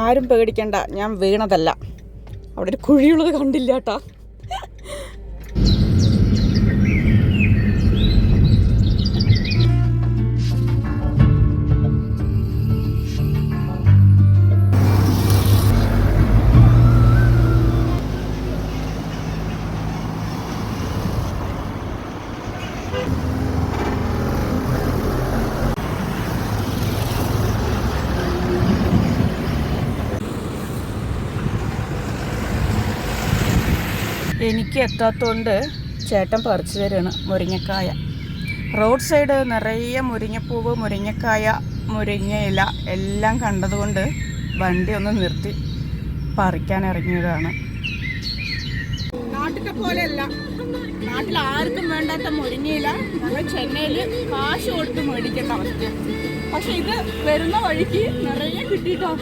ആരും പേടിക്കണ്ട, ഞാൻ വീണതല്ല. അവിടെ ഒരു കുഴിയുള്ളത് കണ്ടില്ല കേട്ടോ. എനിക്ക് എത്താത്തതുകൊണ്ട് ചേട്ടൻ പറിച്ചു തരുകയാണ് മുരിങ്ങക്കായ. റോഡ് സൈഡ് നിറയെ മുരിങ്ങപ്പൂവ്, മുരിങ്ങക്കായ, മുരിങ്ങയില എല്ലാം കണ്ടതുകൊണ്ട് വണ്ടി ഒന്ന് നിർത്തി പറിക്കാൻ ഇറങ്ങിയതാണ്. നാട്ടിലെ പോലെയല്ല, നാട്ടിൽ ആർക്കും വേണ്ടാത്ത മുരിങ്ങയില നമ്മൾ ചെന്നൈയിൽ കാശ് കൊടുത്ത് മേടിക്കേണ്ട അവസ്ഥ. പക്ഷെ ഇത് വരുന്ന വഴിക്ക് നിറയെ കിട്ടിയിട്ടോ.